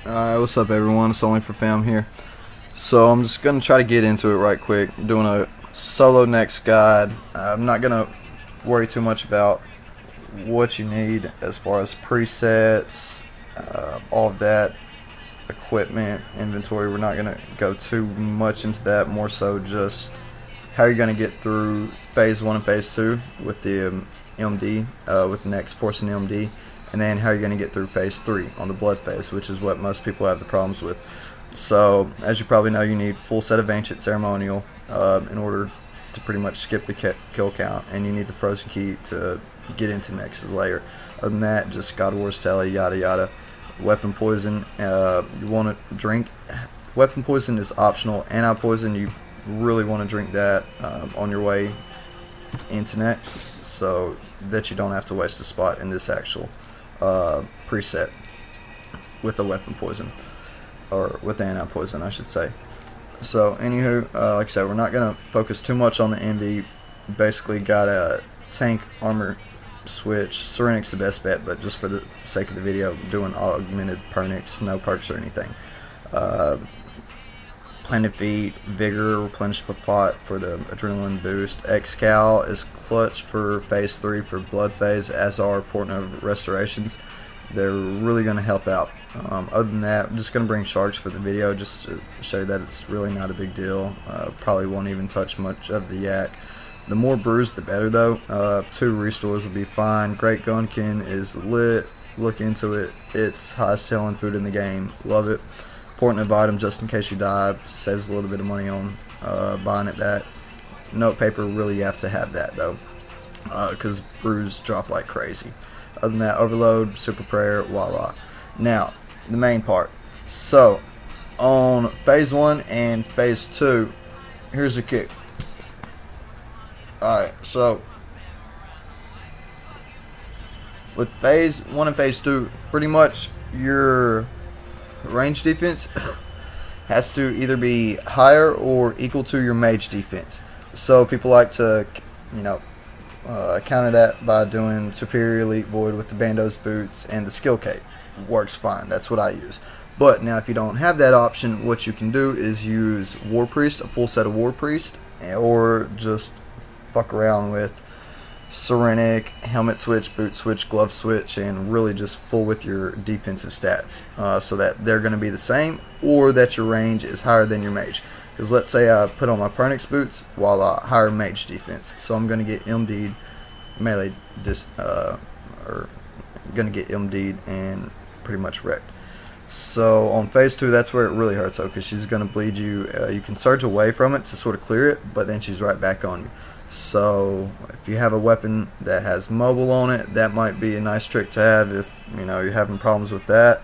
Alright, what's up everyone? It's Only for Fam here. So I'm just going to try to get into it right quick. I'm doing a solo NEX guide. I'm not going to worry too much about what you need as far as presets, all of that, equipment, inventory. We're not going to go too much into that, more so just how you're going to get through Phase 1 and Phase 2 with the MD, with NEX forcing MD. And then how you're going to get through Phase 3 on the blood phase, which is what most people have the problems with. So, as you probably know, you need full set of Ancient Ceremonial in order to pretty much skip the kill count, and you need the Frozen Key to get into Nex's layer. Other than that, just God of War's Tele, yada yada. Weapon Poison, you want to drink. Weapon Poison is optional. Anti-Poison, you really want to drink that on your way into Nex, so that you don't have to waste a spot in this actual preset with the weapon poison, or with the anti-poison I should say. So anywho, like I said, we're not going to focus too much on the MV. Basically got a tank armor switch. Serenic's the best bet, but just for the sake of the video, I'm doing augmented pernix, no perks or anything. Planted Feet, Vigor, Replenish the Pot for the Adrenaline boost. X-Cal is clutch for Phase 3 for Blood Phase, as are Portent of Restorations. They're really going to help out. Other than that, I'm just going to bring Sharks for the video just to show you that it's really not a big deal. Probably won't even touch much of the yak. The more brews, the better though. 2 restores will be fine. Great Gunkin is lit. Look into it. It's highest selling food in the game. Love it. Important item just in case you die, saves a little bit of money on buying it back. Note paper, really you have to have that though, because brews drop like crazy. Other than that, Overload, Super Prayer, voila. Now, the main part. So, on Phase 1 and Phase 2, here's the kick. Alright, so with Phase 1 and Phase 2, pretty much your range defense has to either be higher or equal to your mage defense. So people like to, counter that by doing Superior Elite Void with the Bandos boots and the skill cape. Works fine. That's what I use. But now if you don't have that option, what you can do is use War Priest, a full set of War Priest, or just fuck around with Serenic, helmet switch, boot switch, glove switch, and really just full with your defensive stats, so that they're going to be the same, or that your range is higher than your mage. Because let's say I put on my Pernix boots while I higher mage defense, so I'm going to get MD'd melee, or going to get MD'd and pretty much wrecked. So on Phase 2, that's where it really hurts though, because she's going to bleed you. You can surge away from it to sort of clear it, but then she's right back on you. So if you have a weapon that has mobile on it, that might be a nice trick to have if you're having problems with that.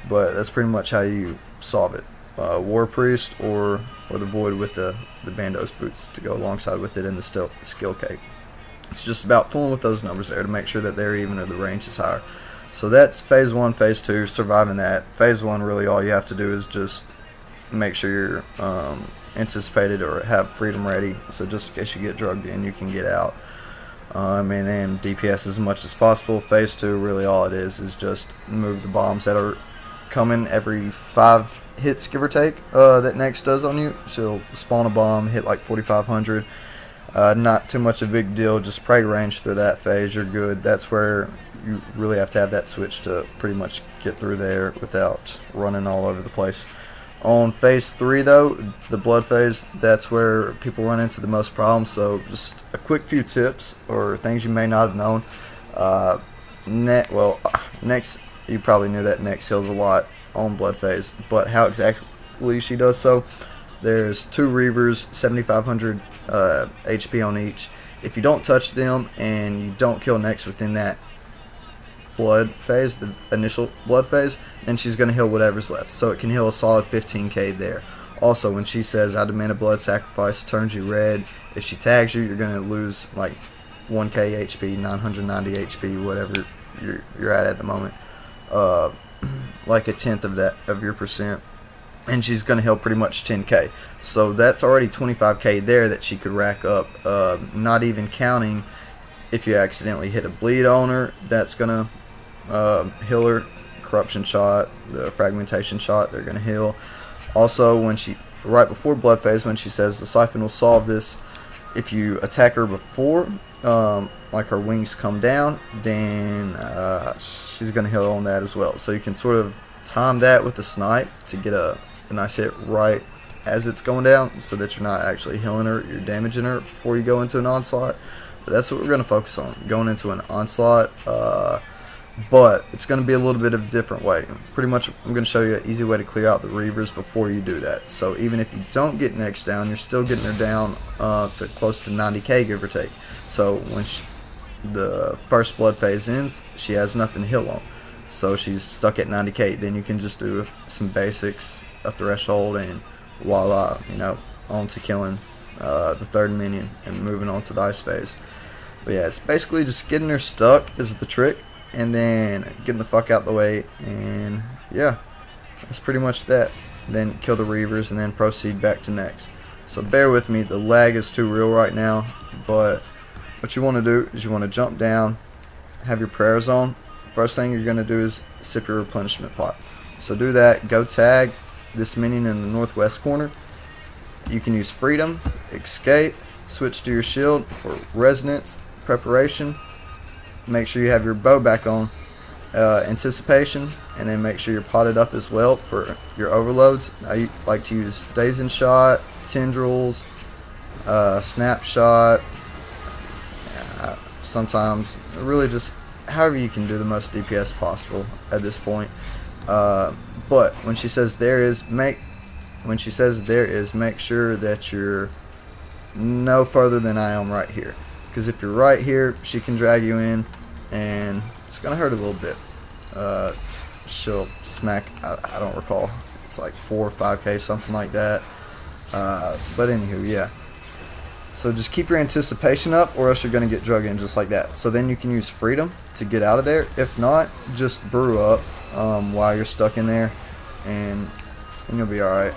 But that's pretty much how you solve it. War Priest or the Void with the Bandos boots to go alongside with it in the skill cape. It's just about fooling with those numbers there to make sure that they're even or the range is higher. So that's Phase 1, Phase 2, surviving that. Phase 1, really all you have to do is just make sure you're anticipated or have freedom ready, so just in case you get drugged in, you can get out. And then DPS as much as possible. Phase 2, really all it is just move the bombs that are coming every 5 hits, give or take, that NEX does on you. She'll spawn a bomb, hit like 4,500. Not too much of a big deal, just pray range through that phase, you're good. That's where you really have to have that switch to pretty much get through there without running all over the place. On Phase 3 though, the blood phase, that's where people run into the most problems. So just a quick few tips or things you may not have known. NEX, you probably knew that NEX heals a lot on blood phase, but how exactly she does so, there's 2 Reavers, 7,500 HP on each. If you don't touch them and you don't kill NEX within that blood phase, the initial blood phase, then she's going to heal whatever's left, so it can heal a solid 15k there. Also, when she says I demand a blood sacrifice, turns you red, if she tags you, you're going to lose like 1k HP, 990 HP, whatever you're at the moment, like a tenth of that of your percent, and she's going to heal pretty much 10k. So that's already 25k there that she could rack up, not even counting if you accidentally hit a bleed on her, that's going to heal her corruption shot, the fragmentation shot, they're going to heal. Also, when she, right before blood phase, when she says the siphon will solve this, if you attack her before, like her wings come down, then she's going to heal on that as well. So you can sort of time that with the snipe to get a nice hit right as it's going down, so that you're not actually healing her, you're damaging her before you go into an onslaught. But that's what we're going to focus on, going into an onslaught. But it's going to be a little bit of a different way. Pretty much I'm going to show you an easy way to clear out the Reavers before you do that. So even if you don't get NEX down, you're still getting her down to close to 90k, give or take. So when the first blood phase ends, she has nothing to heal on. So she's stuck at 90k. Then you can just do some basics, a threshold, and voila, you know, on to killing the third minion and moving on to the ice phase. But yeah, it's basically just getting her stuck is the trick, and then getting the fuck out the way, and yeah, that's pretty much that. Then kill the Reavers and then proceed back to NEX. So bear with me, the lag is too real right now, but what you want to do is you want to jump down, have your prayers on. First thing you're going to do is sip your replenishment pot. So do that, go tag this minion in the northwest corner. You can use freedom, escape, switch to your shield for resonance, preparation. Make sure you have your bow back on, anticipation, and then make sure you're potted up as well for your overloads. I like to use dazing shot, tendrils, snapshot, sometimes really just however you can do the most DPS possible at this point. But when she says there is, make sure that you're no further than I am right here. Because if you're right here, she can drag you in, and it's gonna hurt a little bit. She'll smack. I don't recall. It's like 4 or 5k, something like that. But anywho, yeah. So just keep your anticipation up, or else you're gonna get drug in just like that. So then you can use freedom to get out of there. If not, just brew up while you're stuck in there, and you'll be all right.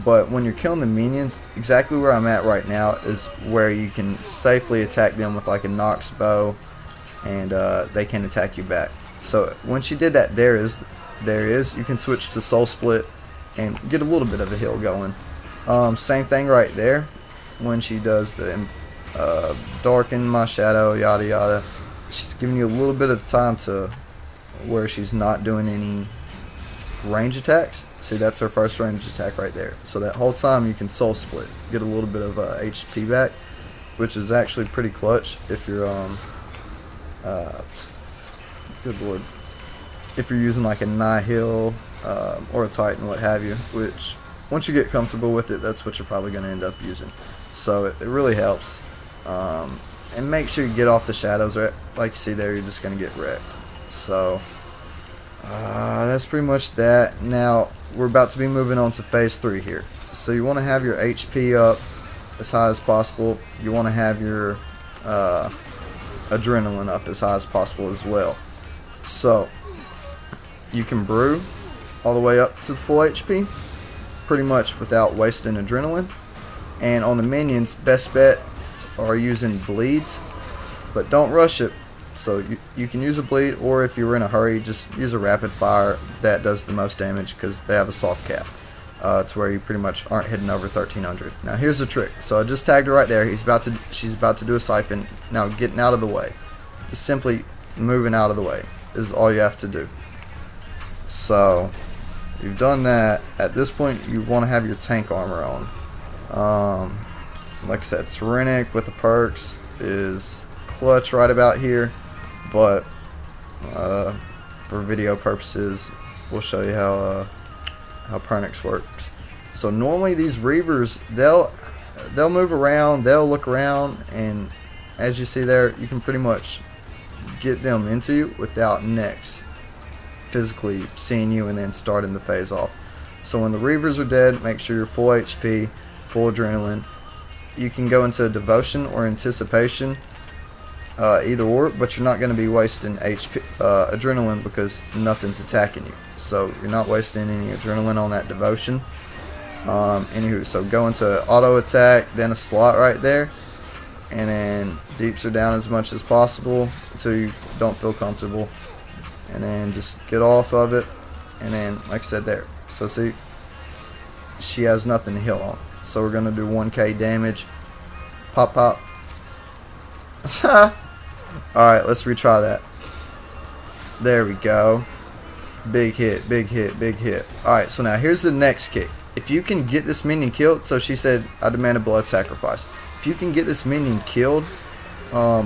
But when you're killing the minions, exactly where I'm at right now is where you can safely attack them with like a Nox bow, and they can attack you back. So once you did that, there is, you can switch to soul split and get a little bit of a heal going. Same thing right there. When she does the darken my shadow, yada yada, she's giving you a little bit of time to where she's not doing any range attacks. See, that's her first range attack right there. So that whole time you can soul split, get a little bit of HP back, which is actually pretty clutch if you're good lord, if you're using like a Nihil or a Titan, what have you, which once you get comfortable with it, that's what you're probably going to end up using. So it really helps. And make sure you get off the shadows. Right? Like you see there, you're just going to get wrecked. So that's pretty much that. Now we're about to be moving on to phase 3 here. So you want to have your HP up as high as possible. You want to have your adrenaline up as high as possible as well. So you can brew all the way up to the full HP pretty much without wasting adrenaline. And on the minions, best bets are using bleeds, but don't rush it. So you can use a bleed, or if you're in a hurry, just use a rapid fire. That does the most damage because they have a soft cap to where you pretty much aren't hitting over 1300. Now here's the trick. So I just tagged her right there. She's about to do a siphon. Now getting out of the way, just simply moving out of the way is all you have to do. So you've done that. At this point, you want to have your tank armor on. Like I said, Serenic with the perks is clutch right about here, but for video purposes, we'll show you how Pryde-not works. So normally these Reavers, they'll move around, they'll look around, and as you see there, you can pretty much get them into you without NEX physically seeing you and then starting the phase off. So when the Reavers are dead, make sure you're full HP, full adrenaline. You can go into devotion or anticipation, either or, but you're not going to be wasting adrenaline because nothing's attacking you. So you're not wasting any adrenaline on that devotion. Anywho, so go into auto attack, then a slot right there, and then deeps her down as much as possible until you don't feel comfortable, and then just get off of it, and then like I said there. So see, she has nothing to heal on. So we're gonna do 1k damage. Pop pop. Alright, let's retry that. There we go. Big hit, big hit, big hit. Alright, so now here's the next kick. If you can get this minion killed, so she said, I demand a blood sacrifice. If you can get this minion killed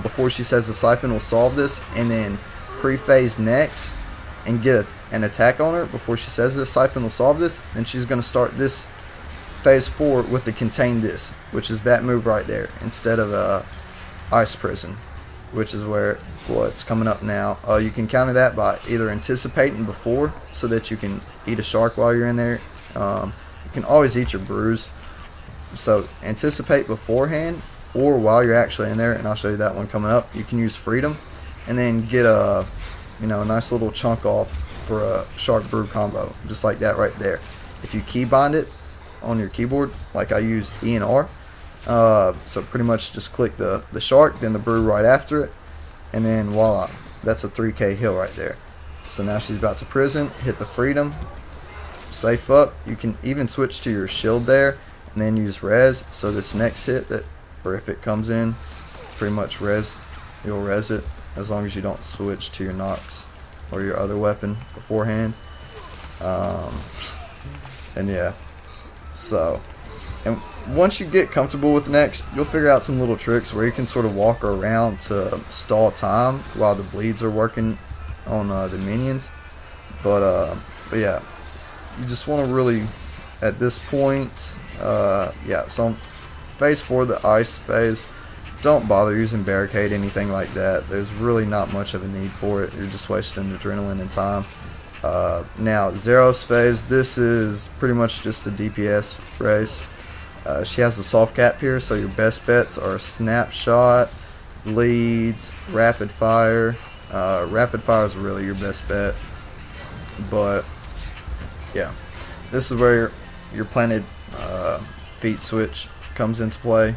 before she says the siphon will solve this, and then pre-phase NEX and get an attack on her before she says the siphon will solve this, then she's going to start this phase 4 with the contain this, which is that move right there, instead of ice prison, which is where blood's coming up now. You can counter that by either anticipating before, so that you can eat a shark while you're in there. You can always eat your bruise, so anticipate beforehand or while you're actually in there, and I'll show you that one coming up. You can use freedom and then get a a nice little chunk off for a shark brew combo, just like that right there. If you keybind it on your keyboard, like I use E and R, so pretty much just click the shark, then the brew right after it, and then voila, that's a 3k heal right there. So now she's about to prison, hit the freedom, safe up. You can even switch to your shield there and then use res, so this next hit, that, or if it comes in, pretty much you'll res it, as long as you don't switch to your Nox or your other weapon beforehand. And yeah, so, and once you get comfortable with NEX, you'll figure out some little tricks where you can sort of walk around to stall time while the bleeds are working on the minions. But yeah, you just want to really, at this point, yeah, so phase 4, the ice phase, don't bother using barricade, anything like that. There's really not much of a need for it. You're just wasting adrenaline and time. Now, Zeros phase, this is pretty much just a DPS race. She has a soft cap here, so your best bets are snapshot, bleeds, rapid fire. Rapid fire is really your best bet. But yeah, this is where your planted feet switch comes into play,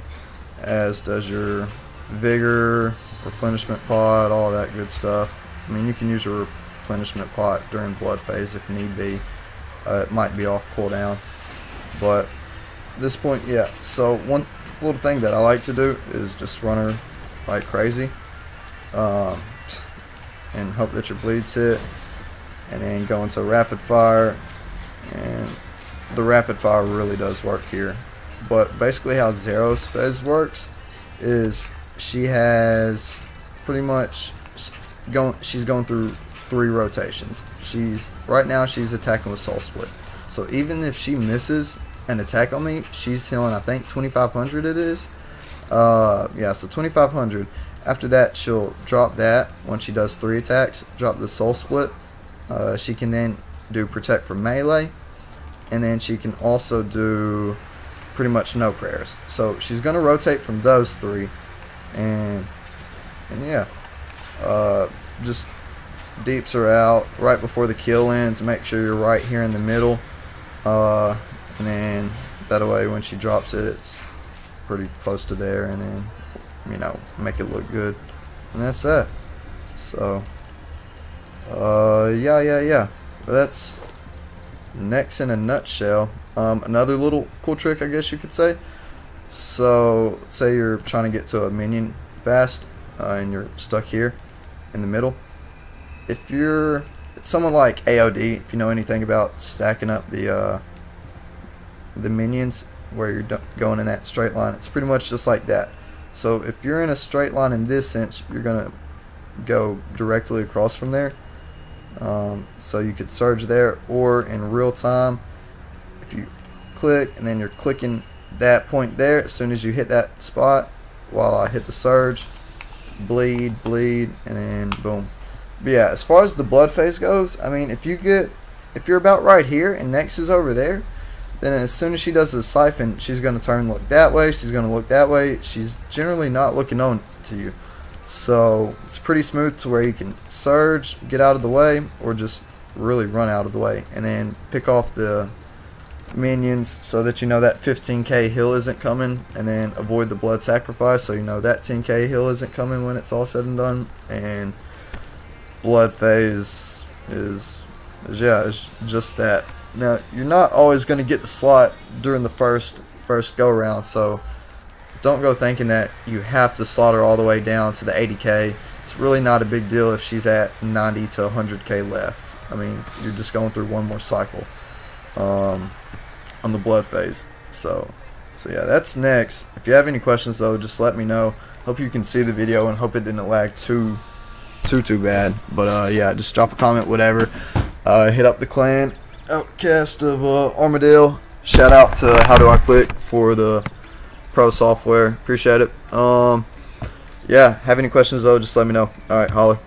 as does your vigor, replenishment pod, all that good stuff. I mean, you can use your replenishment pot during blood phase if need be. It might be off cooldown, but at this point, yeah. So one little thing that I like to do is just run her like crazy, and hope that your bleeds hit, and then go into rapid fire. And the rapid fire really does work here. But basically how Zero's phase works is she has pretty much she's going through 3 rotations. Right now she's attacking with Soul Split. So even if she misses an attack on me, she's healing, I think 2500 it is. Yeah, so 2500. After that, she'll drop that once she does 3 attacks, drop the Soul Split. She can then do protect from melee, and then she can also do pretty much no prayers. So she's going to rotate from those 3, and yeah, just deeps her out right before the kill ends. Make sure you're right here in the middle, and then that way when she drops it, it's pretty close to there, and then make it look good, and that's that. So yeah, but that's NEX in a nutshell. Another little cool trick, I guess you could say. So let's say you're trying to get to a minion fast, and you're stuck here in the middle. If you're someone like AOD, if you know anything about stacking up the minions where you're going in that straight line, it's pretty much just like that. So if you're in a straight line in this sense, you're gonna go directly across from there. So you could surge there, or in real time, if you click and then you're clicking that point there, as soon as you hit that spot, while I hit the surge, bleed, and then boom. But yeah, as far as the blood phase goes, I mean, if you're about right here and NEX is over there, then as soon as she does the siphon, she's going to turn, look that way, she's going to look that way. She's generally not looking on to you. So it's pretty smooth to where you can surge, get out of the way, or just really run out of the way, and then pick off the minions so that you know that 15k heal isn't coming, and then avoid the blood sacrifice so you know that 10k heal isn't coming when it's all said and done. And blood phase is yeah, is just that. Now you're not always going to get the slot during the first go around, so don't go thinking that you have to slot her all the way down to the 80k. It's really not a big deal if she's at 90 to 100k left. I mean, you're just going through one more cycle on the blood phase. So yeah, that's next. If you have any questions though, just let me know. Hope you can see the video and hope it didn't lag too bad. But yeah, just drop a comment, whatever. Hit up the clan Outcast of Armadale. Shout out to How Do I Click for the pro software. Appreciate it. Yeah, have any questions though, just let me know. Alright, holla.